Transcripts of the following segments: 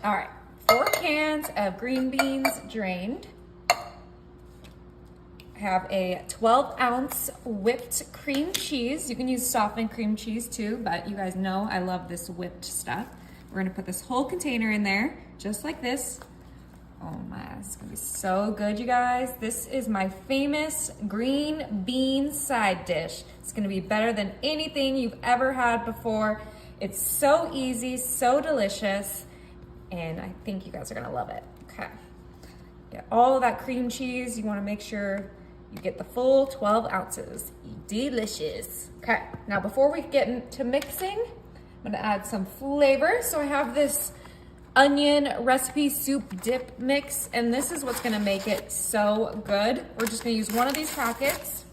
All right, 4 cans of green beans drained. I have a 12-ounce whipped cream cheese. You can use softened cream cheese too, but you guys know I love this whipped stuff. We're gonna put this whole container in there, just like this. Oh my, it's gonna be so good, you guys. This is my famous green bean side dish. It's gonna be better than anything you've ever had before. It's so easy, so delicious, and I think you guys are gonna love it. Okay, get all of that cream cheese. You wanna make sure you get the full 12 ounces. Delicious. Okay, now before we get into mixing, I'm gonna add some flavor. So I have this onion recipe soup dip mix, and this is what's gonna make it so good. We're just gonna use one of these packets,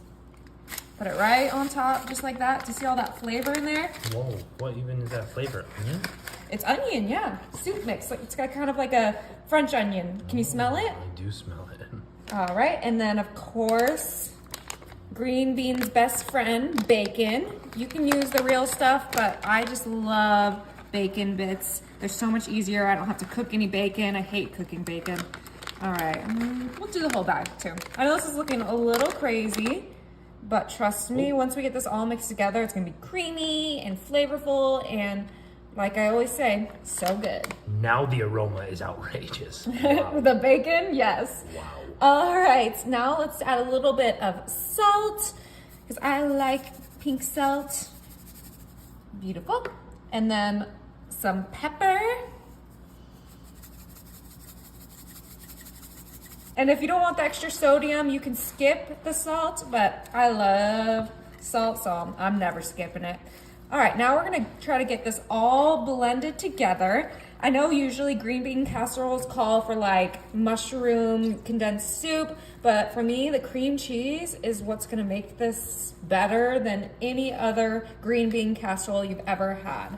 put it right on top, just like that, to see all that flavor in there. Whoa, what even is that flavor? Onion? It's onion, yeah, soup mix. Like, it's got kind of like a French onion. Can you smell it? I do smell it. All right, and then of course, green beans' best friend, bacon. You can use the real stuff, but I just love bacon bits. They're so much easier. I don't have to cook any bacon. I hate cooking bacon. All right, we'll do the whole bag too. I know this is looking a little crazy, but trust me, once we get this all mixed together, it's gonna be creamy and flavorful, and like I always say, so good. Now the aroma is outrageous. Wow. The bacon, yes. Wow. All right, now let's add a little bit of salt, because I like pink salt. Beautiful. And then some pepper. And if you don't want the extra sodium, you can skip the salt, but I love salt, so I'm never skipping it. All right, now we're gonna try to get this all blended together. I know usually green bean casseroles call for like mushroom condensed soup, but for me, the cream cheese is what's gonna make this better than any other green bean casserole you've ever had.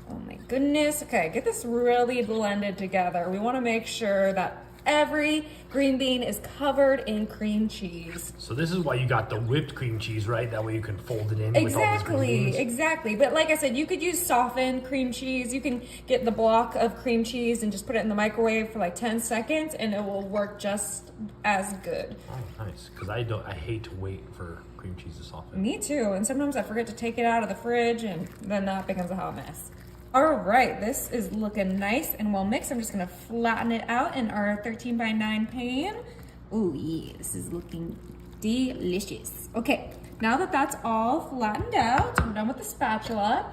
Oh my goodness. Okay, get this really blended together. We wanna make sure that every green bean is covered in cream cheese. So this is why you got the whipped cream cheese, right? That way you can fold it in with all these green beans. Exactly. But like I said, you could use softened cream cheese. You can get the block of cream cheese and just put it in the microwave for like 10 seconds and it will work just as good. Oh, nice. Because I hate to wait for cream cheese to soften. Me too. And sometimes I forget to take it out of the fridge and then that becomes a hot mess. All right, this is looking nice and well mixed. I'm just gonna flatten it out in our 13 by 9 pan. Oh yeah, this is looking delicious. Okay, now that that's all flattened out, I'm done with the spatula.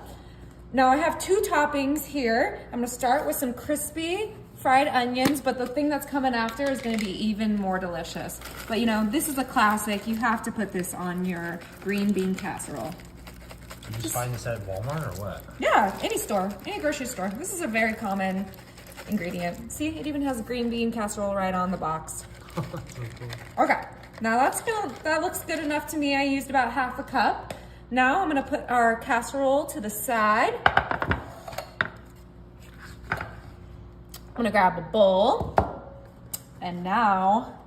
Now I have 2 toppings here. I'm gonna start with some crispy fried onions, but the thing that's coming after is gonna be even more delicious. But you know, this is a classic. You have to put this on your green bean casserole. You just find this at Walmart or what? Yeah, any store, any grocery store. This is a very common ingredient. See, it even has green bean casserole right on the box. Okay, now that looks good enough to me. I used about half a cup. Now I'm gonna put our casserole to the side. I'm gonna grab a bowl. And now,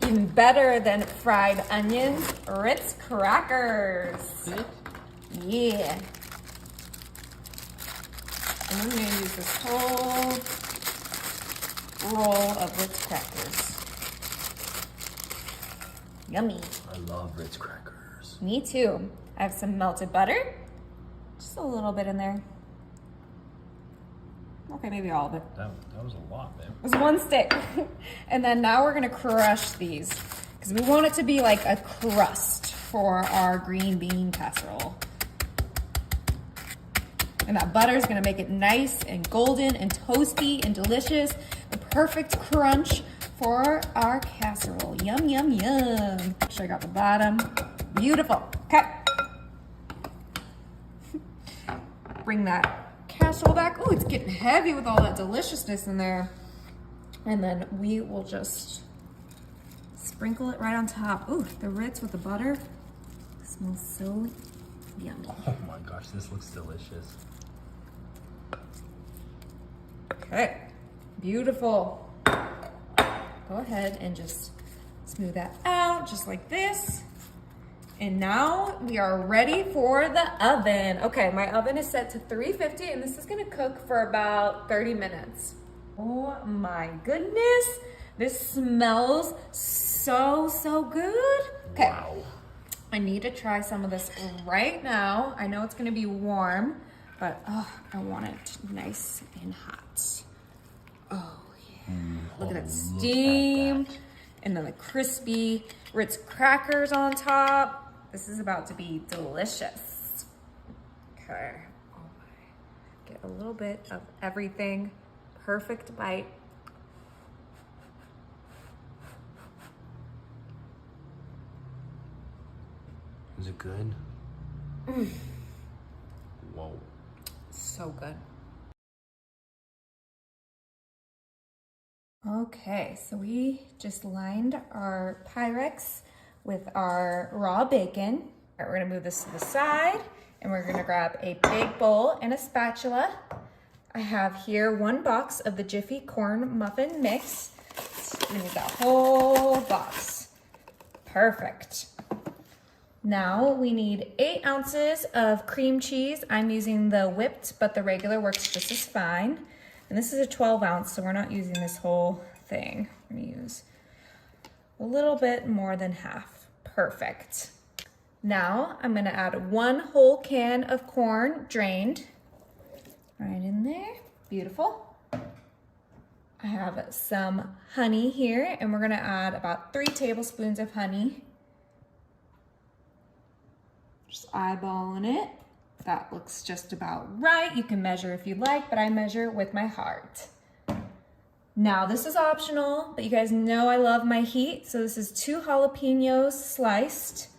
even better than fried onions, Ritz crackers. Yeah. And I'm gonna use this whole roll of Ritz crackers. Yummy. I love Ritz crackers. Me too. I have some melted butter. Just a little bit in there. Okay, maybe all of it. That was a lot, man. It was 1 stick. And then now we're gonna crush these because we want it to be like a crust for our green bean casserole. And that butter is gonna make it nice and golden and toasty and delicious. The perfect crunch for our casserole. Yum, yum, yum. Make sure I got the bottom. Beautiful. Okay. Bring that casserole back. Oh, it's getting heavy with all that deliciousness in there. And then we will just sprinkle it right on top. Ooh, the Ritz with the butter smells so yummy. Oh my gosh, this looks delicious. Okay, beautiful. Go ahead and just smooth that out, just like this. And now we are ready for the oven. Okay, my oven is set to 350 and this is gonna cook for about 30 minutes. Oh my goodness. This smells so good. Okay. Wow. I need to try some of this right now. I know it's gonna be warm, but oh, I want it nice and hot. Oh yeah. Look at that steam. Look at that. And then the crispy Ritz crackers on top. This is about to be delicious. Okay. Oh my. Get a little bit of everything. Perfect bite. Is it good? Whoa. So good. Okay, so we just lined our Pyrex with our raw bacon. All right, we're gonna move this to the side and we're gonna grab a big bowl and a spatula. I have here 1 box of the Jiffy corn muffin mix. We need that whole box. Perfect. Now we need 8 ounces of cream cheese. I'm using the whipped, but the regular works just as fine. And this is a 12 ounce, so we're not using this whole thing. We're gonna use a little bit more than half. Perfect. Now I'm gonna add 1 whole can of corn, drained. Right in there, beautiful. I have some honey here, and we're gonna add about 3 tablespoons of honey. Just eyeballing it. That looks just about right. You can measure if you'd like, but I measure with my heart. Now this is optional, but you guys know I love my heat. So this is 2 jalapenos sliced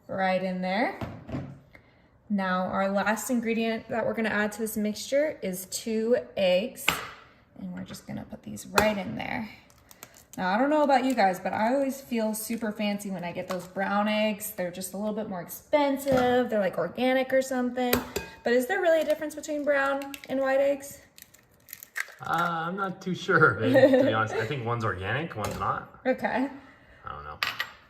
right in there. Now our last ingredient that we're gonna add to this mixture is 2 eggs. And we're just gonna put these right in there. Now, I don't know about you guys, but I always feel super fancy when I get those brown eggs. They're just a little bit more expensive. They're like organic or something. But is there really a difference between brown and white eggs? I'm not too sure, babe, to be honest. I think one's organic, one's not. Okay. I don't know.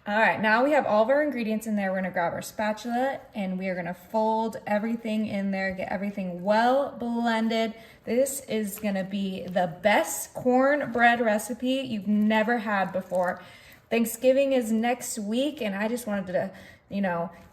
All right, now we have all of our ingredients in there. We're gonna grab our spatula and we are gonna fold everything in there, get everything well blended. This is gonna be the best cornbread recipe you've never had before. Thanksgiving is next week and I just wanted to,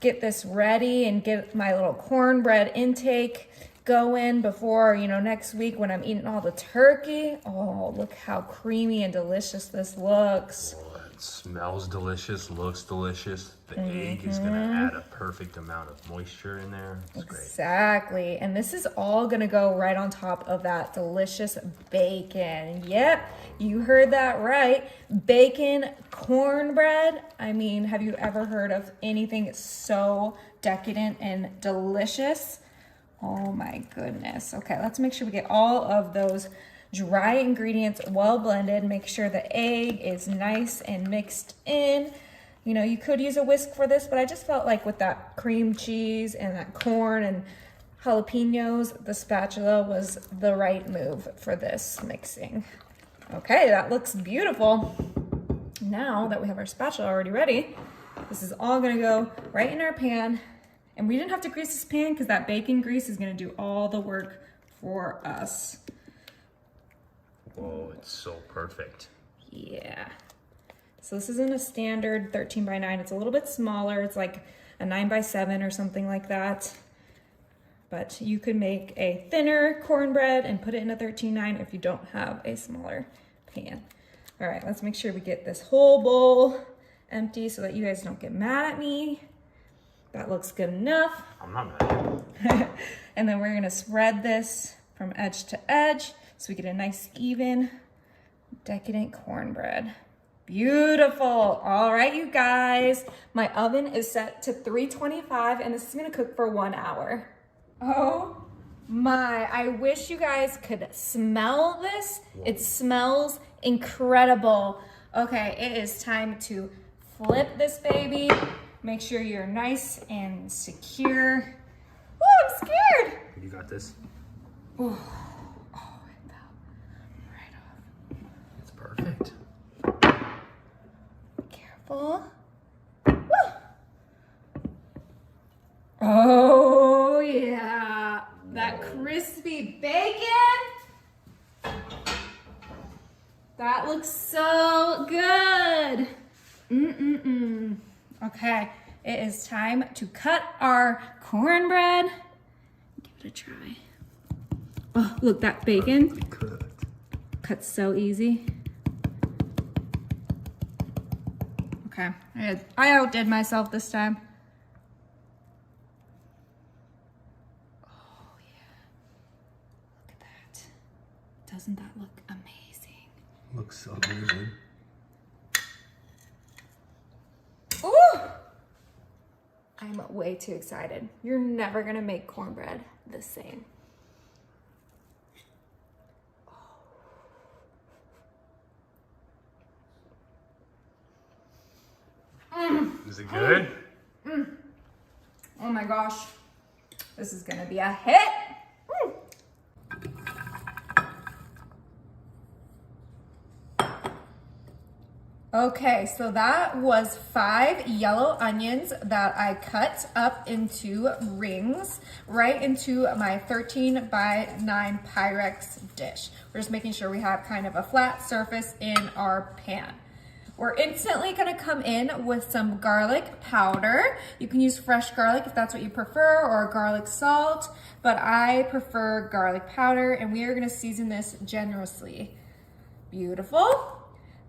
get this ready and get my little cornbread intake going before, next week when I'm eating all the turkey. Oh, look how creamy and delicious this looks. It smells delicious, looks delicious. The egg is gonna add a perfect amount of moisture in there. It's great. Exactly. And this is all gonna go right on top of that delicious bacon. Yep, you heard that right. Bacon cornbread. I mean, have you ever heard of anything so decadent and delicious? Oh my goodness. Okay, let's make sure we get all of those dry ingredients well blended. Make sure the egg is nice and mixed in. You could use a whisk for this, but I just felt like with that cream cheese and that corn and jalapenos, the spatula was the right move for this mixing. Okay, that looks beautiful. Now that we have our spatula already ready, this is all gonna go right in our pan. And we didn't have to grease this pan because that bacon grease is gonna do all the work for us. Whoa, it's so perfect. Yeah. So this isn't a standard 13 by 9. It's a little bit smaller. It's like a 9 by 7 or something like that. But you could make a thinner cornbread and put it in a 13-9 if you don't have a smaller pan. All right, let's make sure we get this whole bowl empty so that you guys don't get mad at me. That looks good enough. I'm not mad at you. And then we're gonna spread this from edge to edge so we get a nice even decadent cornbread. Beautiful. All right, you guys. My oven is set to 325 and this is gonna cook for 1 hour. Oh my, I wish you guys could smell this. It smells incredible. Okay, it is time to flip this baby. Make sure you're nice and secure. Oh, I'm scared. You got this. Oh, it fell right off. It's perfect. Careful. Woo. Oh, yeah. That crispy bacon. looks so good. Okay, it is time to cut our cornbread. Give it a try. Oh, look, that bacon cuts so easy. Okay, I outdid myself this time. Oh yeah, look at that. Doesn't that look amazing? Looks so good. Ooh! I'm way too excited. You're never gonna make cornbread the same. Is it good? Oh my gosh. This is gonna be a hit. Okay, so that was 5 yellow onions that I cut up into rings right into my 13 by 9 Pyrex dish. We're just making sure we have kind of a flat surface in our pan. We're instantly gonna come in with some garlic powder. You can use fresh garlic if that's what you prefer, or garlic salt, but I prefer garlic powder, and we are gonna season this generously. Beautiful.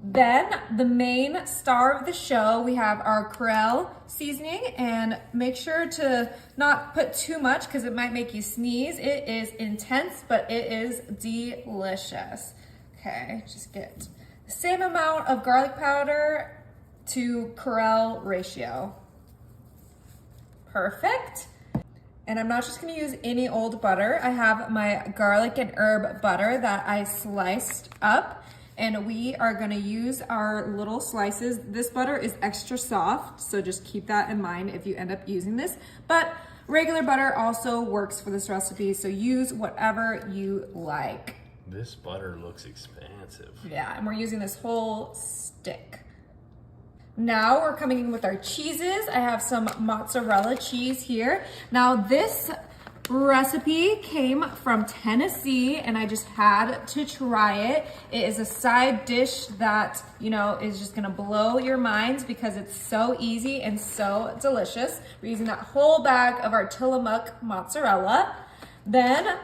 Then the main star of the show, we have our cornbread seasoning, and make sure to not put too much because it might make you sneeze. It is intense, but it is delicious. Okay, just get the same amount of garlic powder to cornbread ratio. Perfect. And I'm not just gonna use any old butter. I have my garlic and herb butter that I sliced up. And we are gonna use our little slices. This butter is extra soft, so just keep that in mind if you end up using this. But regular butter also works for this recipe, so use whatever you like. This butter looks expansive. Yeah, and we're using this whole stick. Now we're coming in with our cheeses. I have some mozzarella cheese here. Now this recipe came from Tennessee, and I just had to try it. It is a side dish that, you know, is just gonna blow your minds because it's so easy and so delicious. We're using that whole bag of our Tillamook mozzarella. Then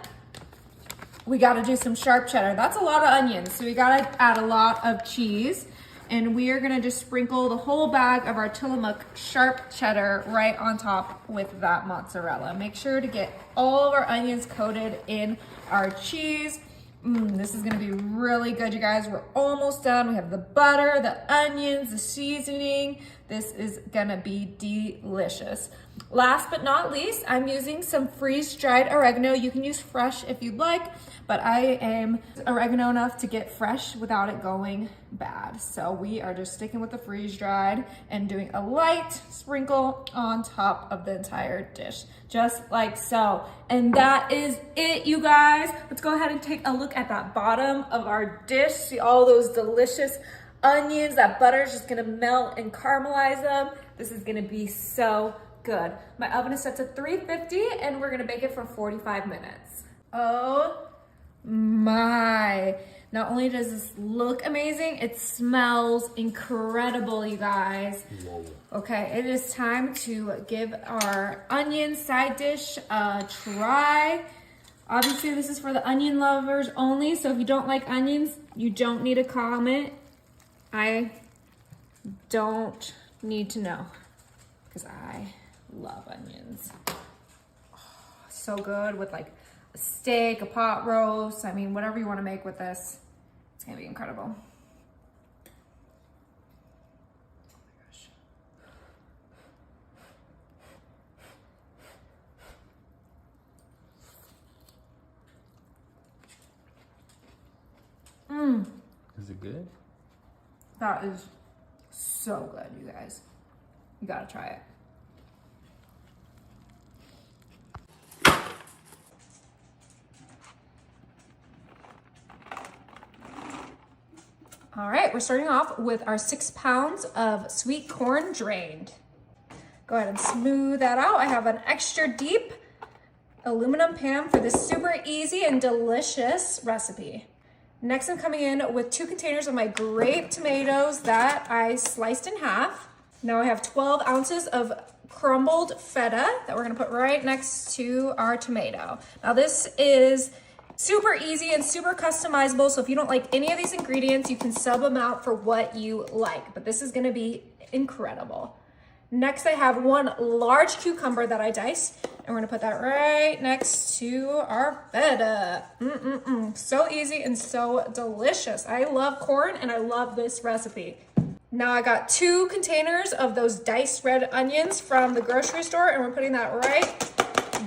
we gotta do some sharp cheddar. That's a lot of onions, so we gotta add a lot of cheese. And we are gonna just sprinkle the whole bag of our Tillamook sharp cheddar right on top with that mozzarella. Make sure to get all of our onions coated in our cheese. This is gonna be really good, you guys. We're almost done. We have the butter, the onions, the seasoning. This is gonna be delicious. Last but not least, I'm using some freeze-dried oregano. You can use fresh if you'd like, but I am oregano enough to get fresh without it going bad. So we are just sticking with the freeze-dried and doing a light sprinkle on top of the entire dish, just like so. And that is it, you guys. Let's go ahead and take a look at that bottom of our dish. See all those delicious onions. That butter is just gonna melt and caramelize them. This is gonna be so good. My oven is set to 350 and we're gonna bake it for 45 minutes. Oh my. Not only does this look amazing, it smells incredible, you guys. Whoa. Okay, it is time to give our onion side dish a try. Obviously, this is for the onion lovers only, so if you don't like onions, you don't need to comment. I don't need to know, because I love onions. Oh, so good with like a steak, a pot roast. I mean, whatever you want to make with this, it's gonna be incredible. Is it good? That is so good, you guys. You gotta try it. All right, we're starting off with our 6 pounds of sweet corn drained. Go ahead and smooth that out. I have an extra deep aluminum pan for this super easy and delicious recipe. Next, I'm coming in with 2 containers of my grape tomatoes that I sliced in half. Now I have 12 ounces of crumbled feta that we're gonna put right next to our tomato. Now this is super easy and super customizable, so if you don't like any of these ingredients, you can sub them out for what you like, but this is gonna be incredible. Next, I have 1 large cucumber that I diced, and we're gonna put that right next to our feta. So easy and so delicious. I love corn and I love this recipe. Now I got 2 containers of those diced red onions from the grocery store, and we're putting that right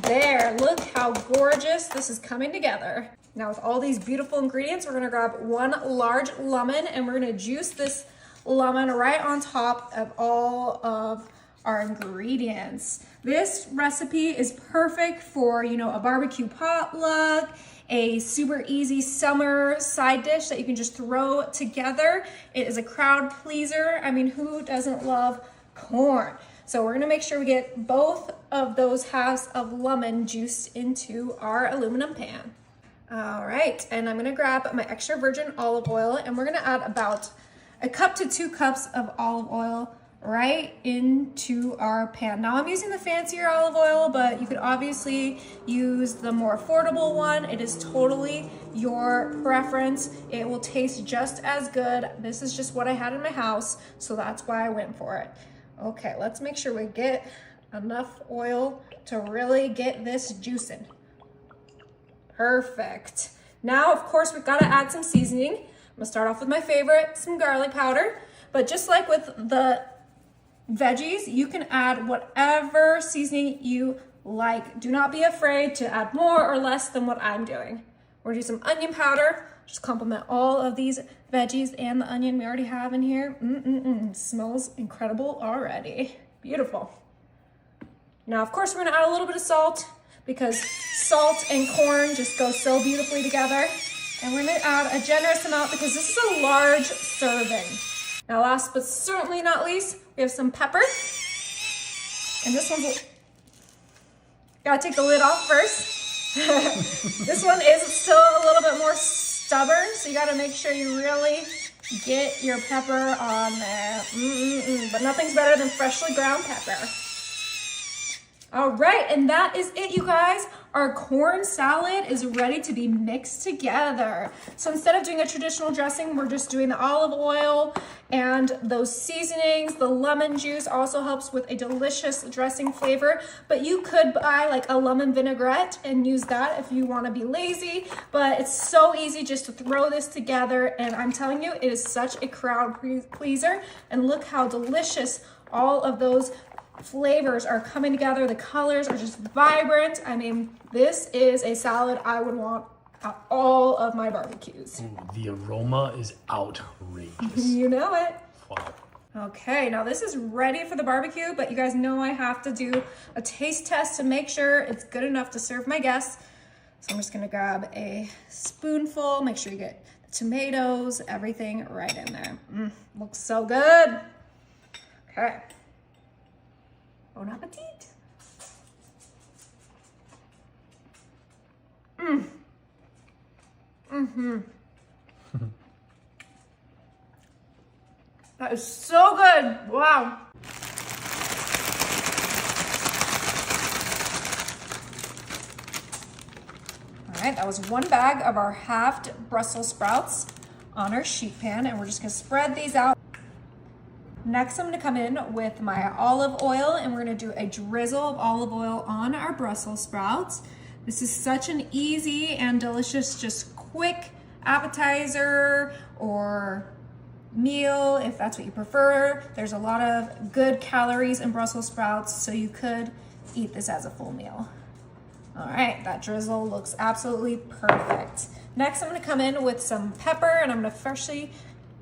there. Look how gorgeous this is coming together. Now with all these beautiful ingredients, we're gonna grab 1 large lemon, and we're gonna juice this lemon right on top of all of our ingredients. This recipe is perfect for, you know, a barbecue potluck, a super easy summer side dish that you can just throw together. It is a crowd pleaser. I mean, who doesn't love corn? So we're gonna make sure we get both of those halves of lemon juiced into our aluminum pan. All right, and I'm gonna grab my extra virgin olive oil, and we're gonna add about 1 cup to 2 cups of olive oil right into our pan. Now I'm using the fancier olive oil, but you could obviously use the more affordable one. It is totally your preference. It will taste just as good. This is just what I had in my house, so that's why I went for it. Okay, let's make sure we get enough oil to really get this juicing. Perfect. Now, of course, we've got to add some seasoning. I'm gonna start off with my favorite, some garlic powder. But just like with the veggies, you can add whatever seasoning you like. Do not be afraid to add more or less than what I'm doing. We're gonna do some onion powder, just complement all of these veggies and the onion we already have in here. Smells incredible already. Beautiful. Now, of course, we're gonna add a little bit of salt because salt and corn just go so beautifully together. And we're gonna add a generous amount because this is a large serving. Now, last but certainly not least, we have some pepper. And this one's, gotta take the lid off first. This one is still a little bit more stubborn, so you gotta make sure you really get your pepper on there. But nothing's better than freshly ground pepper. All right, and that is it, you guys. Our corn salad is ready to be mixed together. So instead of doing a traditional dressing, we're just doing the olive oil and those seasonings. The lemon juice also helps with a delicious dressing flavor, but you could buy like a lemon vinaigrette and use that if you want to be lazy. But it's so easy just to throw this together, and I'm telling you, it is such a crowd pleaser. And look how delicious all of those flavors are coming together. The colors are just vibrant. I mean, this is a salad I would want at all of my barbecues. Ooh, the aroma is outrageous. You know it. Wow. Okay, now this is ready for the barbecue, but you guys know I have to do a taste test to make sure it's good enough to serve my guests. So I'm just gonna grab a spoonful, make sure you get the tomatoes, everything right in there. Looks so good. Okay. Bon appetit. That is so good. Wow. All right, that was 1 bag of our halved Brussels sprouts on our sheet pan, and we're just gonna spread these out. Next, I'm gonna come in with my olive oil, and we're gonna do a drizzle of olive oil on our Brussels sprouts. This is such an easy and delicious, just quick appetizer or meal if that's what you prefer. There's a lot of good calories in Brussels sprouts, so you could eat this as a full meal. All right, that drizzle looks absolutely perfect. Next, I'm gonna come in with some pepper, and I'm gonna freshly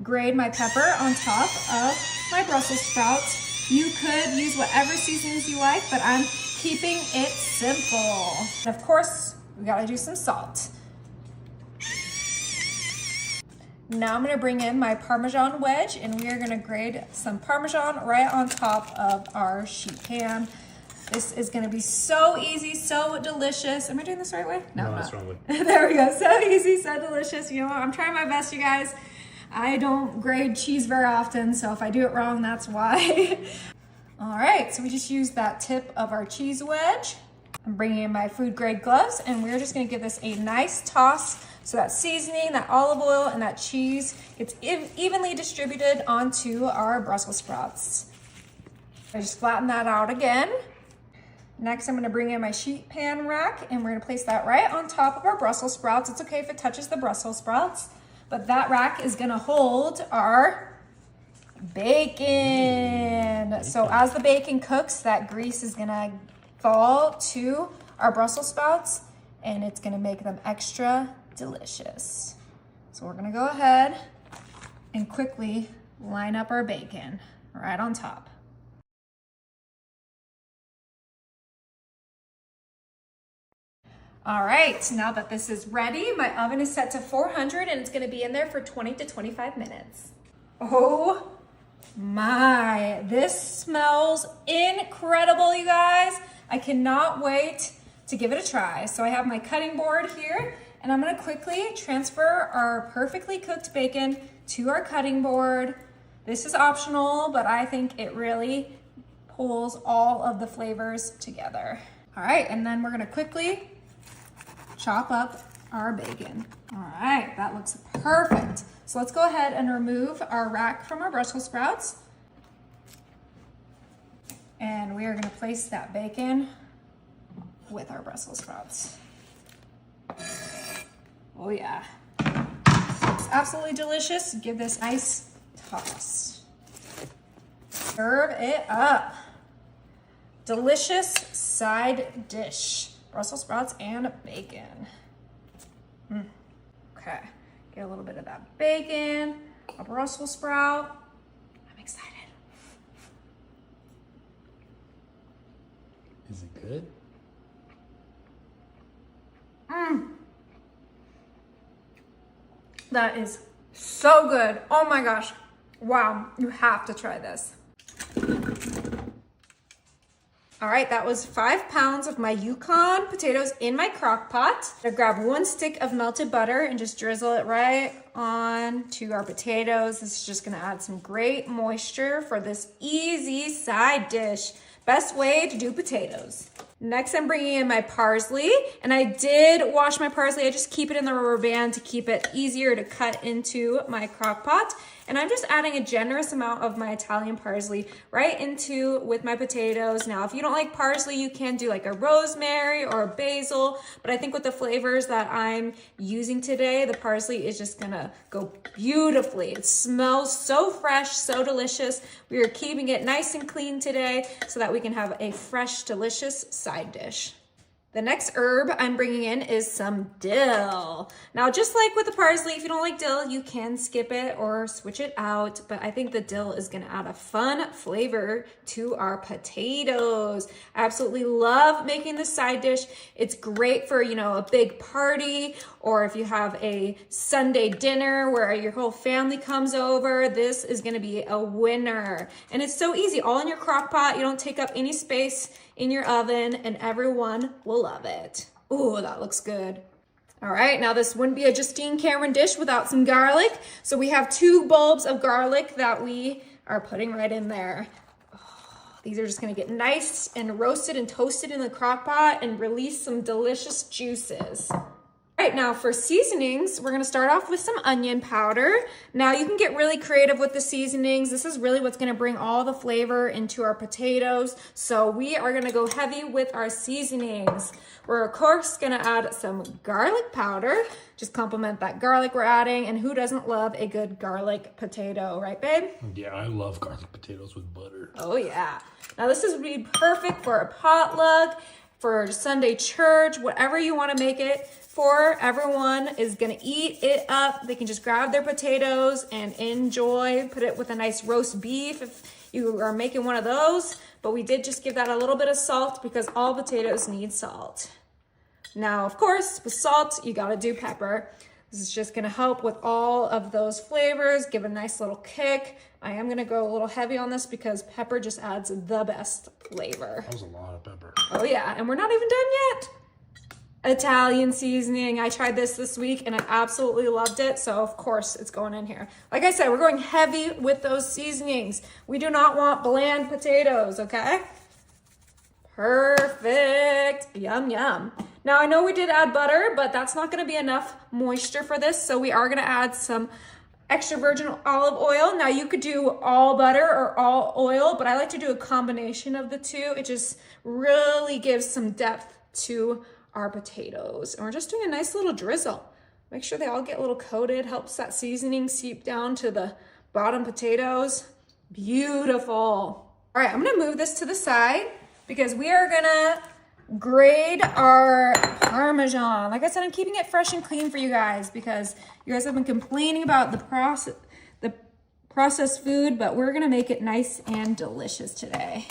grate my pepper on top of my Brussels sprouts. You could use whatever seasonings you like, but I'm keeping it simple. And of course, we gotta do some salt. Now I'm gonna bring in my Parmesan wedge, and we are gonna grate some Parmesan right on top of our sheet pan. This is gonna be so easy, so delicious. Am I doing this the right way? No, that's the wrong way. There we go. So easy, so delicious. You know what? I'm trying my best, you guys. I don't grade cheese very often, so if I do it wrong, that's why. All right, so we just used that tip of our cheese wedge. I'm bringing in my food grade gloves, and we're just gonna give this a nice toss so that seasoning, that olive oil, and that cheese gets evenly distributed onto our Brussels sprouts. I just flatten that out again. Next, I'm gonna bring in my sheet pan rack, and we're gonna place that right on top of our Brussels sprouts. It's okay if it touches the Brussels sprouts, but that rack is gonna hold our bacon. So as the bacon cooks, that grease is gonna fall to our Brussels sprouts, and it's gonna make them extra delicious. So we're gonna go ahead and quickly line up our bacon right on top. All right, now that this is ready, my oven is set to 400 and it's gonna be in there for 20 to 25 minutes. Oh my, this smells incredible, you guys. I cannot wait to give it a try. So I have my cutting board here, and I'm gonna quickly transfer our perfectly cooked bacon to our cutting board. This is optional, but I think it really pulls all of the flavors together. All right, and then we're gonna quickly chop up our bacon. All right, that looks perfect. So let's go ahead and remove our rack from our Brussels sprouts. And we are gonna place that bacon with our Brussels sprouts. Oh yeah. It's absolutely delicious. Give this a nice toss. Serve it up. Delicious side dish. Brussels sprouts and bacon. Okay, get a little bit of that bacon, a Brussels sprout. I'm excited. Is it good? That is so good. Oh my gosh. Wow, you have to try this. All right, that was 5 pounds of my Yukon potatoes in my crock pot. I grab 1 stick of melted butter and just drizzle it right on to our potatoes. This is just gonna add some great moisture for this easy side dish. Best way to do potatoes. Next, I'm bringing in my parsley, and I did wash my parsley. I just keep it in the rubber band to keep it easier to cut into my crock pot. And I'm just adding a generous amount of my Italian parsley right into with my potatoes. Now, if you don't like parsley, you can do like a rosemary or a basil, but I think with the flavors that I'm using today, the parsley is just gonna go beautifully. It smells so fresh, so delicious. We are keeping it nice and clean today so that we can have a fresh, delicious side dish. The next herb I'm bringing in is some dill. Now, just like with the parsley, if you don't like dill, you can skip it or switch it out, but I think the dill is gonna add a fun flavor to our potatoes. I absolutely love making this side dish. It's great for, you know, a big party, or if you have a Sunday dinner where your whole family comes over, this is gonna be a winner. And it's so easy, all in your crock pot. You don't take up any space in your oven, and everyone will love it. Ooh, that looks good. All right, now this wouldn't be a Justine Cameron dish without some garlic. So we have 2 bulbs of garlic that we are putting right in there. Oh, these are just gonna get nice and roasted and toasted in the crock pot and release some delicious juices. All right, now for seasonings, we're gonna start off with some onion powder. Now you can get really creative with the seasonings. This is really what's gonna bring all the flavor into our potatoes. So we are gonna go heavy with our seasonings. We're of course gonna add some garlic powder, just complement that garlic we're adding. And who doesn't love a good garlic potato, right babe? Yeah, I love garlic potatoes with butter. Oh yeah. Now this would be perfect for a potluck, for Sunday church, whatever you wanna make it for. Everyone is gonna eat it up. They can just grab their potatoes and enjoy, put it with a nice roast beef if you are making one of those. But we did just give that a little bit of salt because all potatoes need salt. Now, of course, with salt, you gotta do pepper. This is just gonna help with all of those flavors, give a nice little kick, I am gonna go a little heavy on this because pepper just adds the best flavor. That was a lot of pepper. Oh yeah, and we're not even done yet. Italian seasoning. I tried this week and I absolutely loved it. So of course it's going in here. Like I said, we're going heavy with those seasonings. We do not want bland potatoes, okay? Perfect. Yum, yum. Now I know we did add butter, but that's not gonna be enough moisture for this. So we are gonna add some extra virgin olive oil. Now you could do all butter or all oil, but I like to do a combination of the two. It just really gives some depth to our potatoes. And we're just doing a nice little drizzle. Make sure they all get a little coated, helps that seasoning seep down to the bottom potatoes. Beautiful. All right, I'm gonna move this to the side because we are gonna grade our Parmesan. Like I said, I'm keeping it fresh and clean for you guys because you guys have been complaining about the processed food, but we're gonna make it nice and delicious today.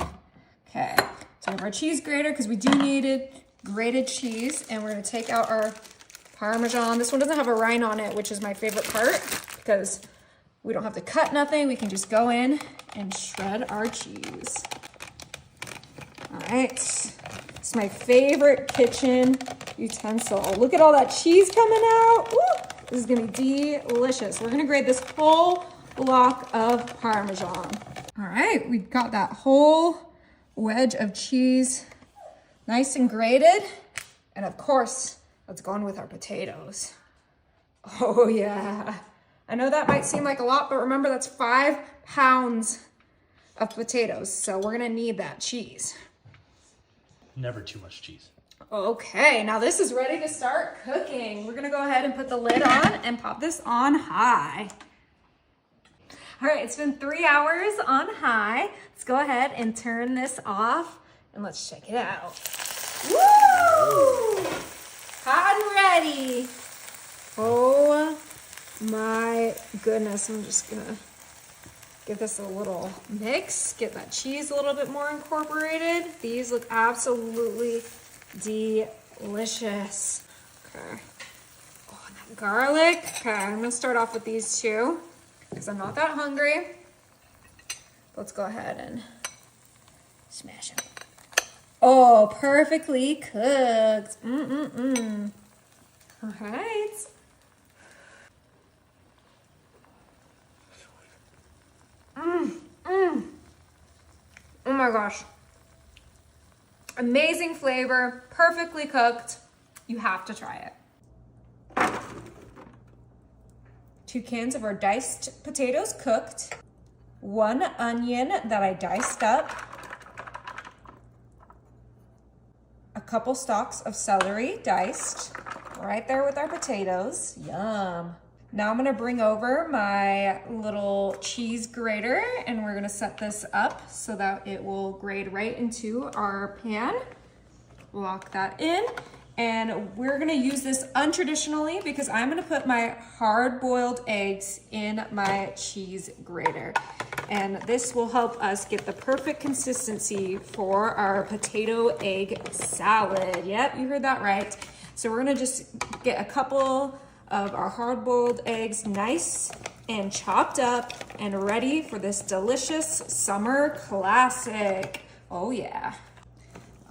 Okay, so we have our cheese grater because we do need it. Grated cheese, and we're gonna take out our Parmesan. This one doesn't have a rind on it, which is my favorite part because we don't have to cut nothing. We can just go in and shred our cheese. All right, it's my favorite kitchen utensil. Look at all that cheese coming out. Woo! This is gonna be delicious. We're gonna grate this whole block of Parmesan. All right, we've got that whole wedge of cheese nice and grated. And of course, let's go on with our potatoes. Oh yeah. I know that might seem like a lot, but remember that's 5 pounds of potatoes. So we're gonna need that cheese. Never too much cheese. Okay, now this is ready to start cooking. We're gonna go ahead and put the lid on and pop this on high. All right, it's been 3 hours on high. Let's go ahead and turn this off and let's check it out. Woo! Hot and ready. Oh my goodness, I'm just gonna give this a little mix, get that cheese a little bit more incorporated. These look absolutely delicious. Okay. Oh, and that garlic. Okay, I'm gonna start off with these two because I'm not that hungry. Let's go ahead and smash them. Oh, perfectly cooked. All right. Oh my gosh. Amazing flavor, perfectly cooked. You have to try it. 2 cans of our diced potatoes cooked. 1 onion that I diced up. A couple stalks of celery diced. Right there with our potatoes. Yum. Now I'm gonna bring over my little cheese grater and we're gonna set this up so that it will grate right into our pan. Lock that in. And we're gonna use this untraditionally because I'm gonna put my hard-boiled eggs in my cheese grater. And this will help us get the perfect consistency for our potato egg salad. Yep, you heard that right. So we're gonna just get a couple of our hard-boiled eggs nice and chopped up and ready for this delicious summer classic. Oh yeah.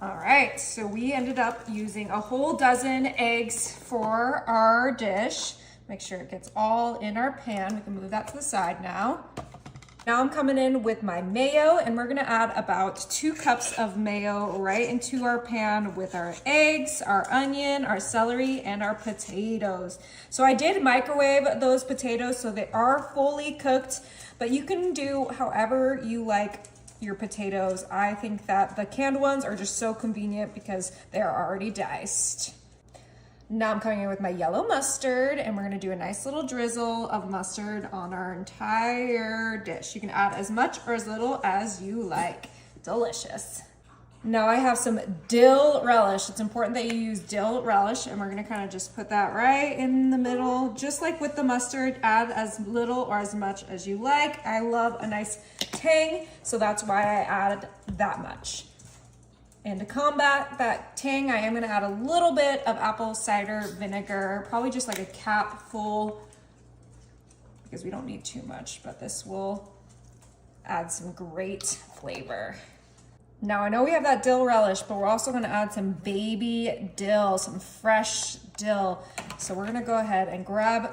All right, so we ended up using a whole dozen eggs for our dish. Make sure it gets all in our pan. We can move that to the side now. Now I'm coming in with my mayo and we're gonna add about 2 cups of mayo right into our pan with our eggs, our onion, our celery, and our potatoes. So I did microwave those potatoes so they are fully cooked, but you can do however you like your potatoes. I think that the canned ones are just so convenient because they're already diced. Now I'm coming in with my yellow mustard and we're gonna do a nice little drizzle of mustard on our entire dish. You can add as much or as little as you like. Delicious. Now I have some dill relish. It's important that you use dill relish and we're gonna kind of just put that right in the middle. Just like with the mustard, add as little or as much as you like. I love a nice tang, so that's why I added that much. And to combat that tang, I am gonna add a little bit of apple cider vinegar, probably just like a cap full, because we don't need too much, but this will add some great flavor. Now I know we have that dill relish, but we're also gonna add some baby dill, some fresh dill. So we're gonna go ahead and grab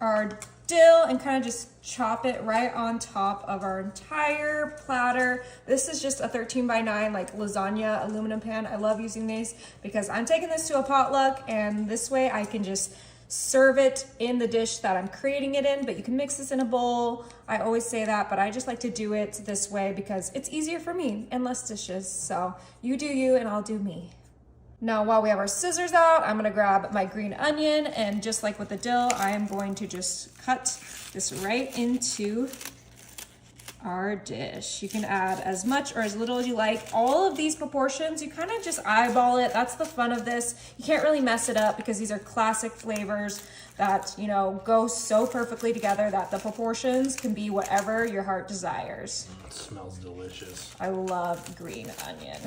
our dill and kind of just chop it right on top of our entire platter. This is just a 13x9 like lasagna aluminum pan. I love using these because I'm taking this to a potluck, and this way I can just serve it in the dish that I'm creating it in, but you can mix this in a bowl. I always say that, but I just like to do it this way because it's easier for me and less dishes. So you do you and I'll do me. Now, while we have our scissors out, I'm gonna grab my green onion, and just like with the dill, I am going to just cut this right into our dish. You can add as much or as little as you like. All of these proportions, you kind of just eyeball it. That's the fun of this. You can't really mess it up because these are classic flavors that, you know, go so perfectly together that the proportions can be whatever your heart desires. It smells delicious. I love green onion.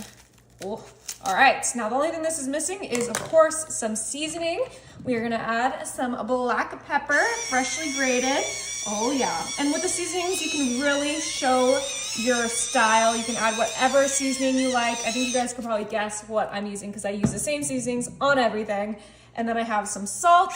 Oh. All right, now the only thing this is missing is, of course, some seasoning. We are gonna add some black pepper, freshly grated. Oh yeah, and with the seasonings, you can really show your style. You can add whatever seasoning you like. I think you guys could probably guess what I'm using because I use the same seasonings on everything. And then I have some salt.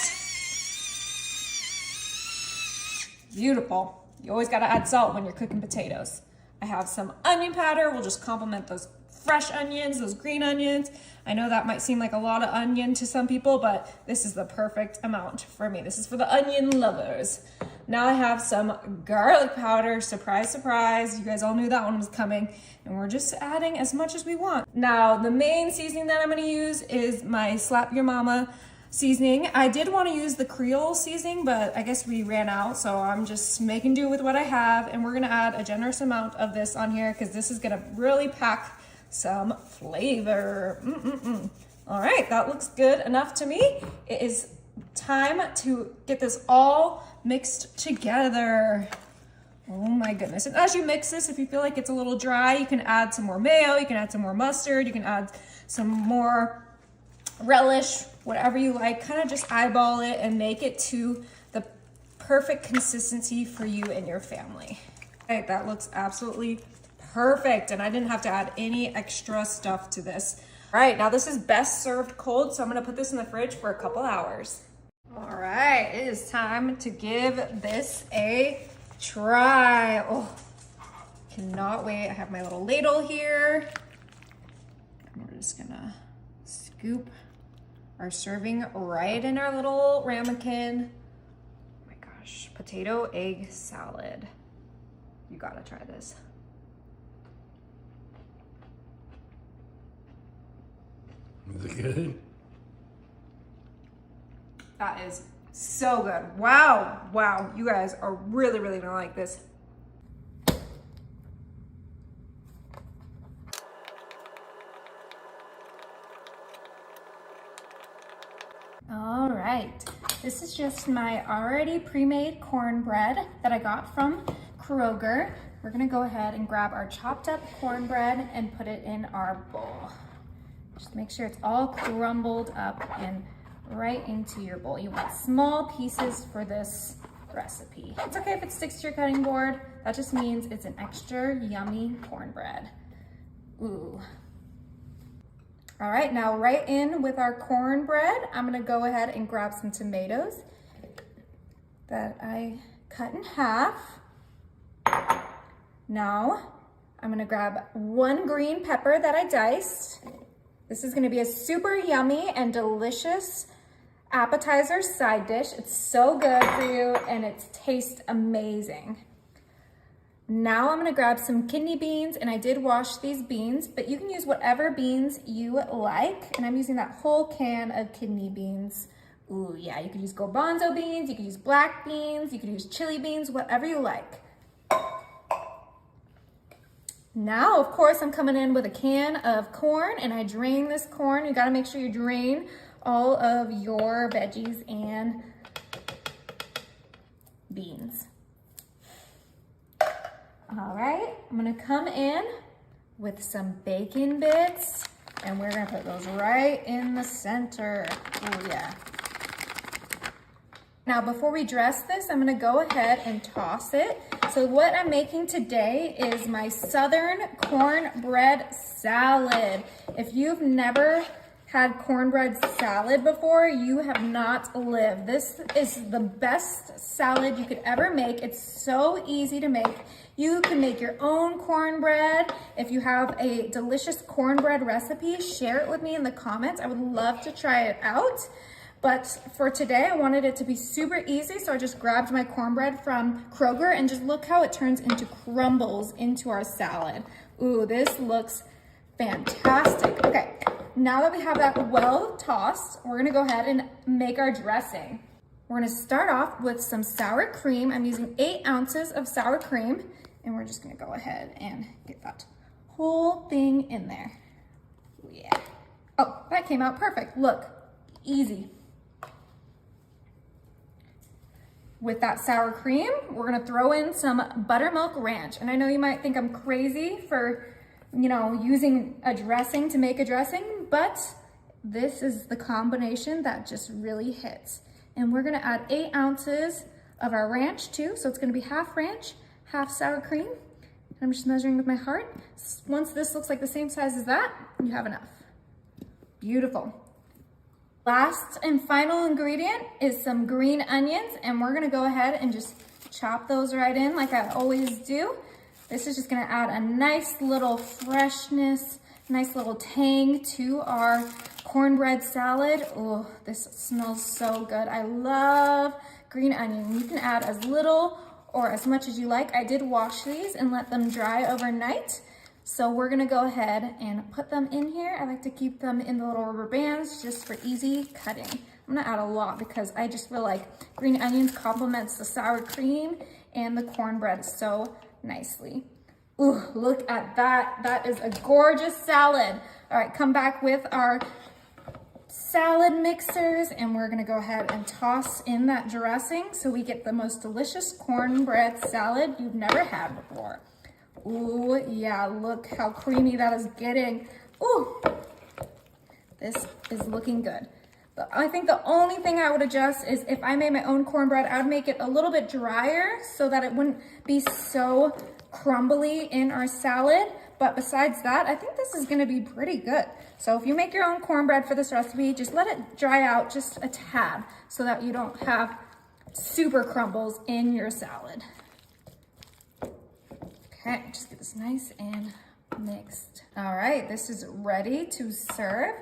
Beautiful. You always gotta add salt when you're cooking potatoes. I have some onion powder. We'll just complement those fresh onions, those green onions. I know that might seem like a lot of onion to some people, but this is the perfect amount for me. This is for the onion lovers. Now I have some garlic powder. Surprise, surprise. You guys all knew that one was coming. And we're just adding as much as we want. Now, the main seasoning that I'm gonna use is my Slap Your Mama seasoning. I did want to use the Creole seasoning, but I guess we ran out, so I'm just making do with what I have. And we're gonna add a generous amount of this on here because this is gonna really pack some flavor. All right, that looks good enough to me. It is time to get this all mixed together. Oh my goodness. And as you mix this, if you feel like it's a little dry, you can add some more mayo, you can add some more mustard, you can add some more relish, whatever you like. Kind of just eyeball it and make it to the perfect consistency for you and your family. Okay, that looks absolutely perfect, and I didn't have to add any extra stuff to this. All right, now this is best served cold, so I'm gonna put this in the fridge for a couple hours. All right, it is time to give this a try. Oh, cannot wait. I have my little ladle here. And we're just gonna scoop our serving right in our little ramekin. Oh my gosh, potato egg salad. You gotta try this. Is it good? That is so good. Wow, wow. You guys are really, really gonna like this. All right, this is just my already pre-made cornbread that I got from Kroger. We're gonna go ahead and grab our chopped up cornbread and put it in our bowl. Just make sure it's all crumbled up and right into your bowl. You want small pieces for this recipe. It's okay if it sticks to your cutting board. That just means it's an extra yummy cornbread. Ooh. All right, now right in with our cornbread, I'm gonna go ahead and grab some tomatoes that I cut in half. Now, I'm gonna grab one green pepper that I diced. This is gonna be a super yummy and delicious appetizer side dish. It's so good for you and it tastes amazing. Now I'm gonna grab some kidney beans, and I did wash these beans, but you can use whatever beans you like. And I'm using that whole can of kidney beans. Ooh, yeah, you could use garbanzo beans, you could use black beans, you could use chili beans, whatever you like. Now, of course, I'm coming in with a can of corn, and I drain this corn. You gotta make sure you drain all of your veggies and beans. All right, I'm gonna come in with some bacon bits, and we're gonna put those right in the center. Oh yeah. Now, before we dress this, I'm gonna go ahead and toss it. So what I'm making today is my Southern cornbread salad. If you've never had cornbread salad before, you have not lived. This is the best salad you could ever make. It's so easy to make. You can make your own cornbread. If you have a delicious cornbread recipe, share it with me in the comments. I would love to try it out. But for today, I wanted it to be super easy, so I just grabbed my cornbread from Kroger and just look how it turns into crumbles into our salad. Ooh, this looks fantastic. Okay, now that we have that well tossed, we're gonna go ahead and make our dressing. We're gonna start off with some sour cream. I'm using 8 ounces of sour cream, and we're just gonna go ahead and get that whole thing in there. Yeah. Oh, that came out perfect. Look, easy. With that sour cream, we're gonna throw in some buttermilk ranch. And I know you might think I'm crazy for, using a dressing to make a dressing, but this is the combination that just really hits. And we're gonna add 8 ounces of our ranch too. So it's gonna be half ranch, half sour cream. And I'm just measuring with my heart. Once this looks like the same size as that, you have enough. Beautiful. Last and final ingredient is some green onions, and we're gonna go ahead and just chop those right in like I always do. This is just gonna add a nice little freshness, nice little tang to our cornbread salad. Oh, this smells so good. I love green onion. You can add as little or as much as you like. I did wash these and let them dry overnight. So we're gonna go ahead and put them in here. I like to keep them in the little rubber bands just for easy cutting. I'm gonna add a lot because I just feel like green onions complements the sour cream and the cornbread so nicely. Ooh, look at that. That is a gorgeous salad. All right, come back with our salad mixers, and we're gonna go ahead and toss in that dressing so we get the most delicious cornbread salad you've never had before. Ooh, yeah, look how creamy that is getting. Ooh, this is looking good. But I think the only thing I would adjust is if I made my own cornbread, I would make it a little bit drier so that it wouldn't be so crumbly in our salad. But besides that, I think this is gonna be pretty good. So if you make your own cornbread for this recipe, just let it dry out just a tad so that you don't have super crumbles in your salad. Okay, just get this nice and mixed. All right, this is ready to serve.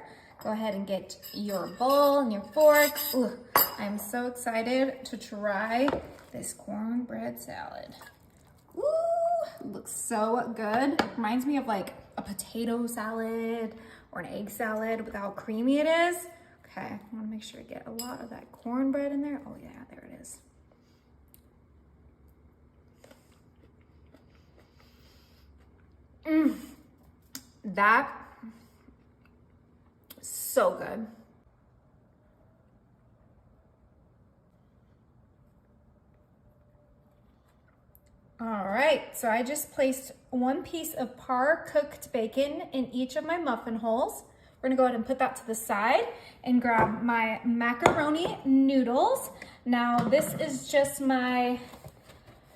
Go ahead and get your bowl and your fork. Ooh, I'm so excited to try this cornbread salad. Ooh, looks so good. Reminds me of like a potato salad or an egg salad with how creamy it is. Okay, I wanna make sure I get a lot of that cornbread in there. Oh yeah, there it is. That, so good. All right, so I just placed 1 piece of par cooked bacon in each of my muffin holes. We're gonna go ahead and put that to the side and grab my macaroni noodles. Now this is just my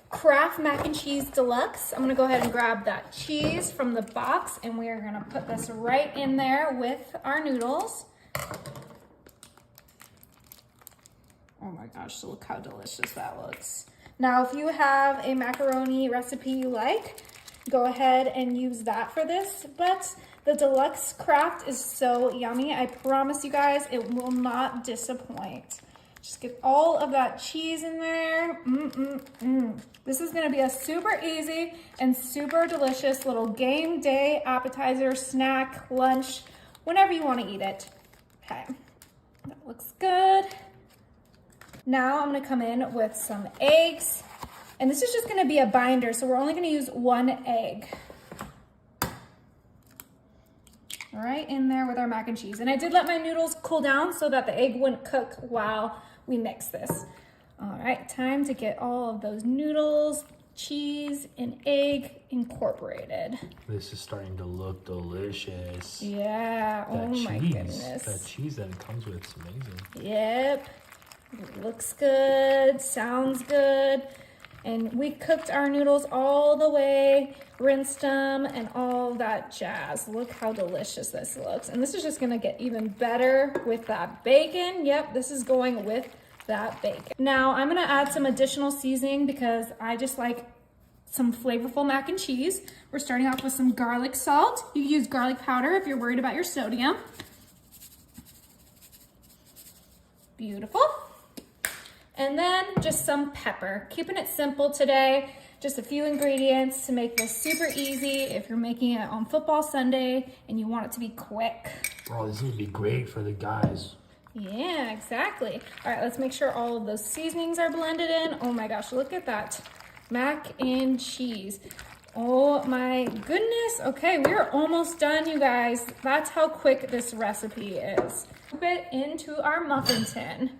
Kraft mac and cheese deluxe. I'm gonna go ahead and grab that cheese from the box, and we are gonna put this right in there with our noodles. Oh my gosh, look how delicious that looks. Now, if you have a macaroni recipe you like, go ahead and use that for this, but the deluxe Kraft is so yummy. I promise you guys, it will not disappoint. Just get all of that cheese in there. This is gonna be a super easy and super delicious little game day appetizer, snack, lunch, whenever you wanna eat it. Okay, that looks good. Now I'm gonna come in with some eggs, and this is just gonna be a binder, so we're only gonna use 1 egg. Right in there with our mac and cheese. And I did let my noodles cool down so that the egg wouldn't cook while we mix this. All right, time to get all of those noodles, cheese, and egg incorporated. This is starting to look delicious. Yeah, oh my goodness. That cheese that it comes with is amazing. Yep. It looks good, sounds good. And we cooked our noodles all the way, rinsed them, and all that jazz. Look how delicious this looks. And this is just gonna get even better with that bacon. Yep, this is going with that bacon. Now I'm gonna add some additional seasoning because I just like some flavorful mac and cheese. We're starting off with some garlic salt. You can use garlic powder if you're worried about your sodium. Beautiful. And then just some pepper. Keeping it simple today. Just a few ingredients to make this super easy if you're making it on football Sunday and you want it to be quick. Oh, this would be great for the guys. Yeah, exactly. All right, let's make sure all of those seasonings are blended in. Oh my gosh, look at that. Mac and cheese. Oh my goodness. Okay, we're almost done, you guys. That's how quick this recipe is. Put it into our muffin tin.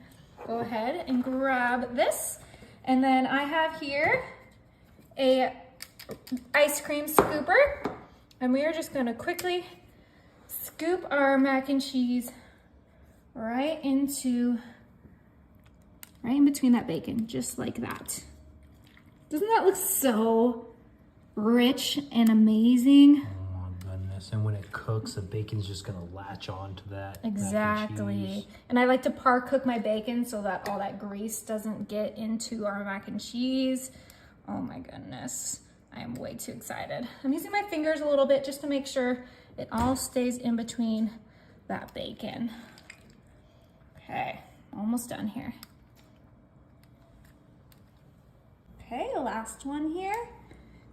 Go ahead and grab this. And then I have here a ice cream scooper. And we are just gonna quickly scoop our mac and cheese right in between that bacon, just like that. Doesn't that look so rich and amazing? Oh my goodness. And when it cooks, the bacon's just gonna latch on to that. Exactly. And I like to par cook my bacon so that all that grease doesn't get into our mac and cheese. Oh my goodness. I am way too excited. I'm using my fingers a little bit just to make sure it all stays in between that bacon. Okay, almost done here. Okay, last one here.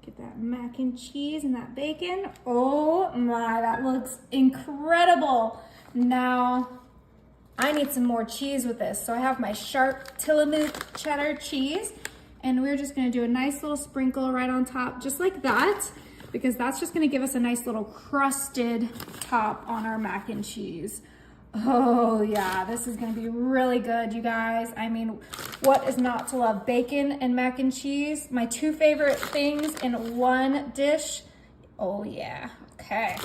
Get that mac and cheese and that bacon. Oh my, that looks incredible. Now, I need some more cheese with this. So I have my sharp Tillamook cheddar cheese, and we're just gonna do a nice little sprinkle right on top, just like that, because that's just gonna give us a nice little crusted top on our mac and cheese. Oh yeah, this is gonna be really good, you guys. I mean, what is not to love? Bacon and mac and cheese, my two favorite things in one dish. Oh yeah, okay.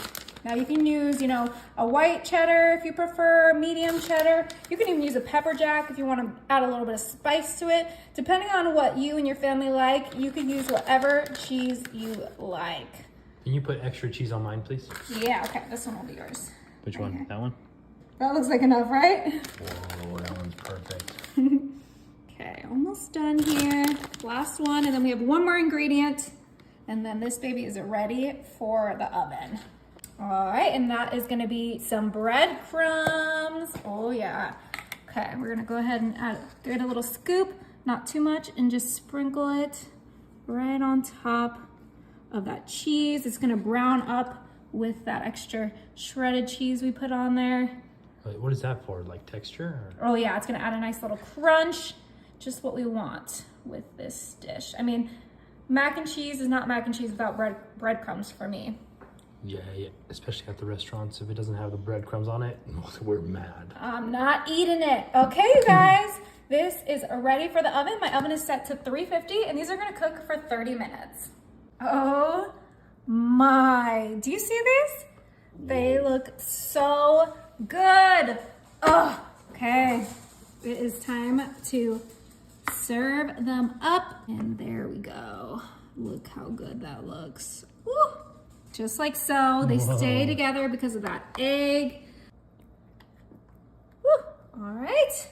Now you can use, you know, a white cheddar if you prefer, medium cheddar. You can even use a pepper jack if you want to add a little bit of spice to it. Depending on what you and your family like, you can use whatever cheese you like. Can you put extra cheese on mine, please? Yeah, okay, this one will be yours. Which one? Here. That one? That looks like enough, right? Whoa, that one's perfect. Okay, almost done here. Last one, and then we have one more ingredient, and then this baby is ready for the oven. All right, and that is gonna be some breadcrumbs. Oh yeah. Okay, we're gonna go ahead and get a little scoop, not too much, and just sprinkle it right on top of that cheese. It's gonna brown up with that extra shredded cheese we put on there. Wait, what is that for? Like texture? Or? Oh yeah, it's gonna add a nice little crunch, just what we want with this dish. I mean, mac and cheese is not mac and cheese without breadcrumbs for me. Yeah, especially at the restaurants. If it doesn't have the breadcrumbs on it, we're mad. I'm not eating it. Okay, you guys, this is ready for the oven. My oven is set to 350, and these are gonna cook for 30 minutes. Oh my, do you see these? They look so good. Oh, okay. It is time to serve them up. And there we go. Look how good that looks. Woo. Just like so. They stay together because of that egg. Woo. All right.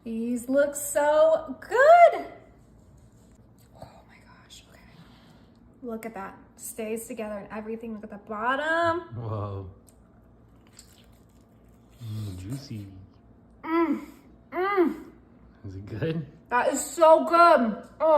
These look so good. Oh my gosh. Okay. Look at that. Stays together and everything. Look at the bottom. Whoa. Juicy. Is it good? That is so good. Oh.